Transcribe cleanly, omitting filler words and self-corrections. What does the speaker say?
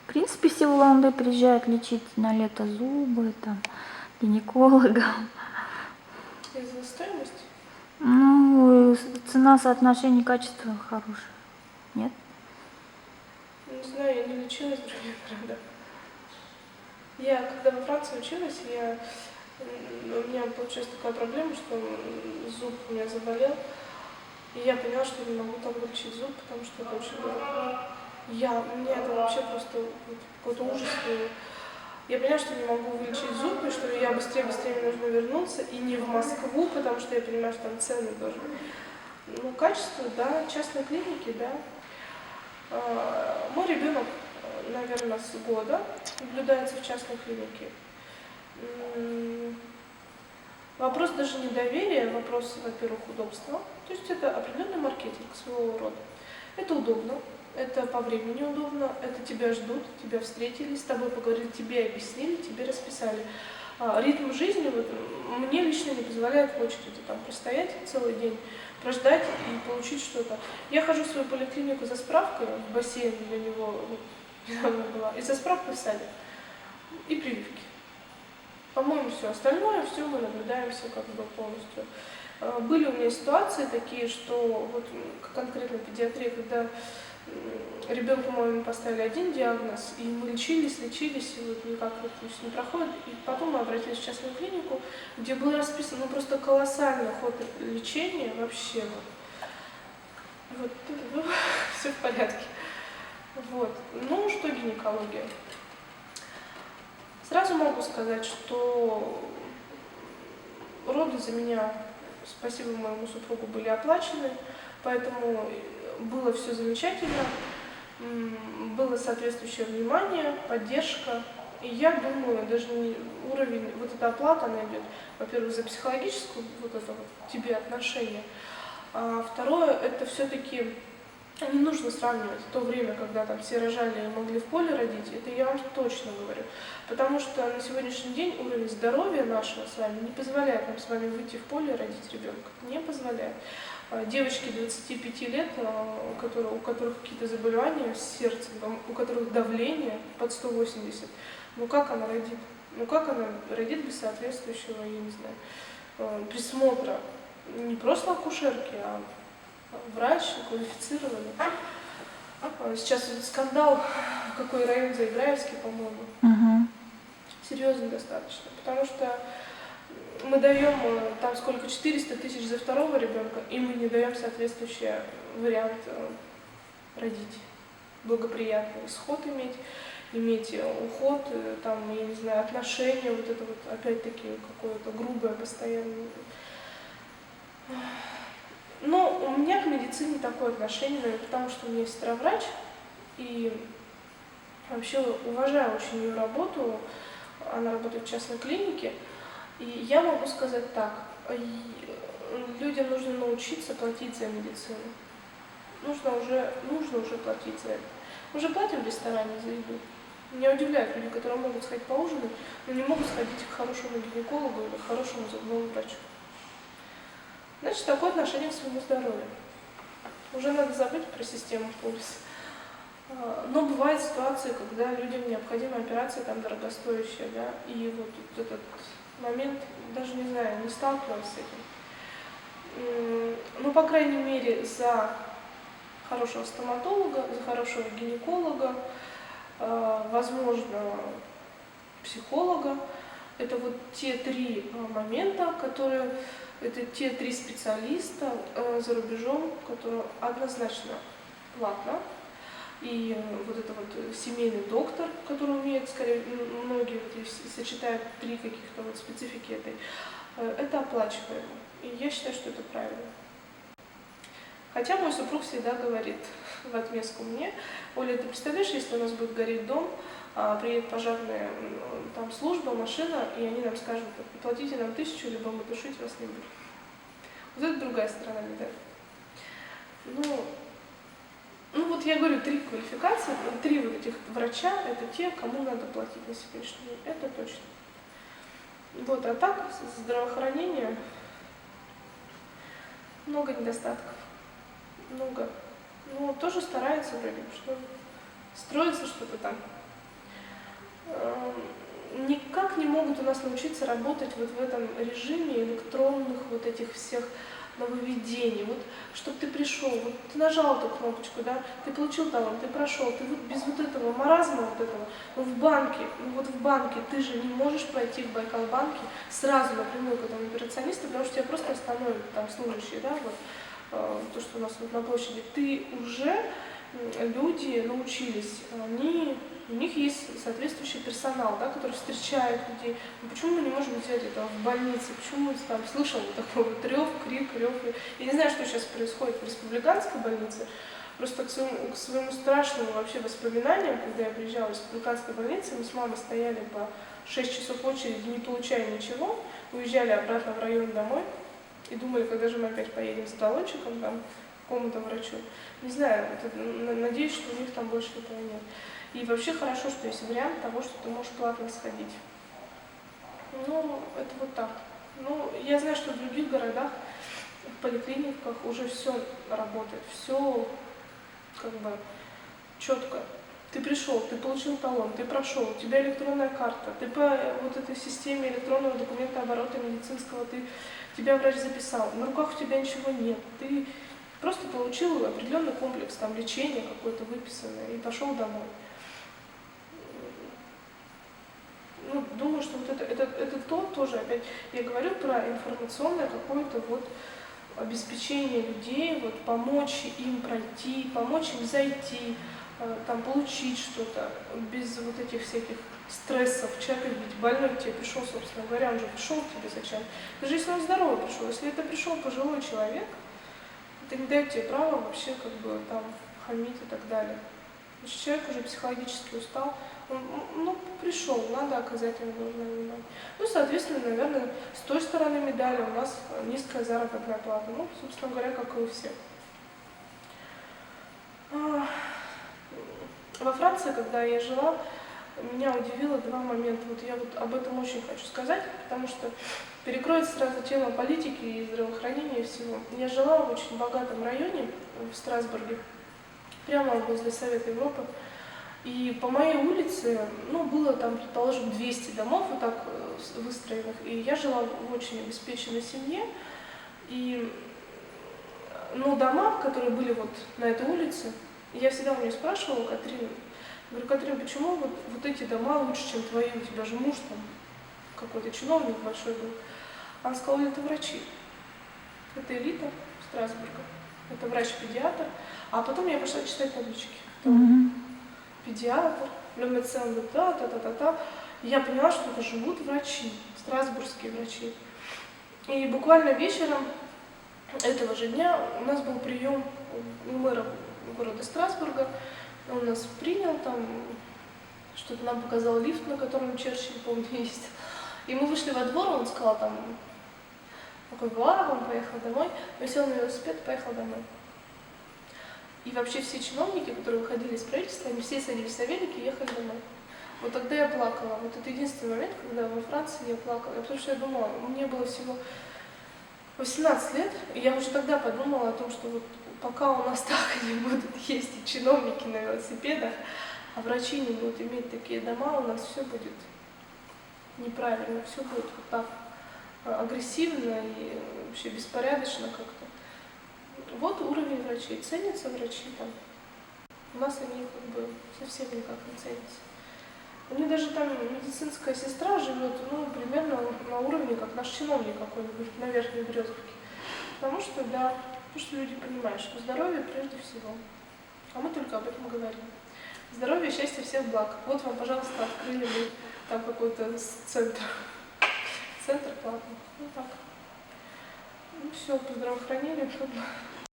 В принципе, все в Улан-Удэ приезжают лечить на лето зубы, там, гинекологам. Из-за стоимости? Ну, цена соотношение качества хорошая. Нет? Не знаю, я не лечилась в других городах. Я, когда во Франции училась, у меня получилась такая проблема, что зуб у меня заболел, и я поняла, что я не могу там вылечить зуб, потому что это очень дорого. Мне это вообще просто вот, какой-то ужас. Я поняла, что не могу вылечить зуб, и что я быстрее мне нужно вернуться, и не в Москву, потому что я понимаю, что там цены тоже. Ну, качество, да, частной клиники, да. Мой ребенок, наверное, с года наблюдается в частной клинике. Вопрос даже не доверия, вопрос, во-первых, удобства. То есть это определенный маркетинг своего рода. Это удобно, это по времени удобно, это тебя ждут, тебя встретили, с тобой поговорили, тебе объяснили, тебе расписали. Ритм жизни вот, мне лично не позволяет в очереди там простоять целый день, прождать и получить что-то. Я хожу в свою поликлинику за справкой, в бассейн для него недавно была, и за справкой в садик, и прививки. По-моему, все остальное, все мы наблюдаемся как бы полностью. Были у меня ситуации такие, что вот конкретно педиатрия, когда ребенку моему поставили один диагноз, и мы лечились, и вот никак это не проходит. И потом мы обратились в частную клинику, где был расписан просто колоссальный ход лечения вообще. Вот все в порядке. Вот. Ну, что гинекология? Сразу могу сказать, что роды за меня, спасибо моему супругу, были оплачены, поэтому было все замечательно, было соответствующее внимание, поддержка. И я думаю, даже не уровень, вот эта оплата, она идет, во-первых, за психологическую вот это вот тебе отношение, а второе, это все-таки не нужно сравнивать то время, когда там все рожали и могли в поле родить, это я вам точно говорю. Потому что на сегодняшний день уровень здоровья нашего с вами не позволяет нам с вами выйти в поле и родить ребенка. Не позволяет. Девочки 25 лет, у которых какие-то заболевания с сердцем, у которых давление под 180, ну как она родит? Ну как она родит без соответствующего, я не знаю, присмотра? Не просто акушерки, а врач квалифицированный. Сейчас скандал, в какой район Заиграевский, по-моему. Серьезно достаточно. Потому что мы даем там сколько, 400 тысяч за второго ребенка, и мы не даем соответствующий вариант родить. Благоприятный исход иметь уход, там, я не знаю, отношения, вот это вот опять-таки какое-то грубое постоянно. Но у меня к медицине такое отношение, наверное, потому что у меня сестра-врач, и вообще уважаю очень ее работу, она работает в частной клинике, и я могу сказать так, людям нужно научиться платить за медицину, нужно уже платить за это. Мы же платим в ресторане за еду. Меня удивляют люди, которые могут сходить поужинать, но не могут сходить к хорошему гинекологу или к хорошему зубному врачу. Значит, такое отношение к своему здоровью. Уже надо забыть про систему полис. Но бывают ситуации, когда людям необходима операция там дорогостоящая, да, и вот этот момент, даже не знаю, не сталкивалась с этим. Ну, по крайней мере, за хорошего стоматолога, за хорошего гинеколога, возможно, психолога. Это вот те три момента, это те три специалиста за рубежом, которые однозначно платно. И вот это вот семейный доктор, который умеет, скорее, многие вот сочетают три каких-то вот специфики этой, это оплачиваемо. И я считаю, что это правильно. Хотя мой супруг всегда говорит в отместку мне: Оля, ты представляешь, если у нас будет гореть дом, приедет пожарная там служба, машина, и они нам скажут: платите нам 1000, либо мы тушить вас не будем. Вот это другая сторона медали. Ну вот я говорю, три квалификации, три вот этих врача, это те, кому надо платить на сегодняшний день, это точно. Вот, а так, здравоохранение, много недостатков, много. Ну, тоже старается вроде, что строится что-то там. никак не могут у нас научиться работать вот в этом режиме электронных вот этих всех нововведений. Вот, чтобы ты пришел, вот ты нажал эту кнопочку, да, ты получил талон, ты прошел, ты вот без вот этого маразма вот этого, ну в банке, ну вот в банке ты же не можешь пройти в Байкал-банке сразу напрямую к этому операционисту, потому что тебя просто остановят там служащие, да, вот, то, что у нас вот на площади. Ты уже, люди научились, у них есть соответствующий персонал, да, который встречает людей. Но почему мы не можем взять это в больнице? Почему мы там слышим вот такой вот рев, крик, рев? Я не знаю, что сейчас происходит в республиканской больнице. Просто к своему страшному вообще воспоминанию, когда я приезжала в республиканской больнице, мы с мамой стояли по 6 часов в очереди, не получая ничего, уезжали обратно в район домой и думали, когда же мы опять поедем с талончиком там, к какому-то врачу. Не знаю, надеюсь, что у них там больше этого нет. И вообще хорошо, что есть вариант того, что ты можешь платно сходить. Ну, это вот так. Ну, я знаю, что в других городах, в поликлиниках уже все работает, все как бы четко. Ты пришел, ты получил талон, ты прошел, у тебя электронная карта, ты по вот этой системе электронного документооборота медицинского, тебя врач записал, на руках у тебя ничего нет, ты просто получил определенный комплекс там лечения какой-то выписанный и пошел домой. Ну, думаю, что вот это то тоже, опять, я говорю про информационное какое-то вот обеспечение людей, вот помочь им пройти, помочь им зайти, там получить что-то без вот этих всяких стрессов. Человек ведь больной к тебе пришел, собственно говоря, он же пришел к тебе зачем? Даже если он здоровый пришел, если это пришел пожилой человек, это не дает тебе права вообще как бы там хамить и так далее. Значит, человек уже психологически устал, он пришел, надо оказать ему должное внимание. Ну, соответственно, наверное, с той стороны медали у нас низкая заработная плата. Ну, собственно говоря, как и у всех. Во Франции, когда я жила, меня удивило два момента. Вот я вот об этом очень хочу сказать, потому что перекроется сразу тема политики и здравоохранения и всего. Я жила в очень богатом районе в Страсбурге, прямо возле Совета Европы. И по моей улице, ну, было там, предположим, 200 домов вот так выстроенных. И я жила в очень обеспеченной семье. И, ну, дома, которые были вот на этой улице, я всегда у нее спрашивала, Катрин, говорю, Катрин, почему вот эти дома лучше, чем твои? У тебя же муж там какой-то чиновник большой был. Она сказала, это врачи. Это элита Страсбурга. Это врач-педиатр. А потом я пошла читать таблички. Педиатр, le médecin de та-та-та-та-та. И я поняла, что это живут врачи, страсбургские врачи. И буквально вечером этого же дня у нас был прием у мэра города Страсбурга. Он нас принял, там что-то нам показал лифт, на котором Черчилль, помню, есть. И мы вышли во двор, он сказал там, такой, он поехал домой. Я сел на велосипед и поехал домой. И вообще все чиновники, которые выходили из правительства, они все садились на велике и ехали домой. Вот тогда я плакала. Вот это единственный момент, когда во Франции я плакала. Потому что я думала, мне было всего 18 лет, и я уже тогда подумала о том, что вот пока у нас так не будут ездить чиновники на велосипедах, а врачи не будут иметь такие дома, у нас все будет неправильно, все будет вот так агрессивно и вообще беспорядочно как-то. Вот уровень врачей. Ценятся врачи там. У нас они как бы совсем никак не ценятся. У них даже там медицинская сестра живет, ну, примерно на уровне, как наш чиновник какой-нибудь на Верхней Березовке. Потому что, да, потому что люди понимают, что здоровье прежде всего. А мы только об этом говорим. Здоровье, счастье, всех благ. Вот вам, пожалуйста, открыли мы там какой-то центр. Центр платный. Ну так. Ну все, по здравоохранению.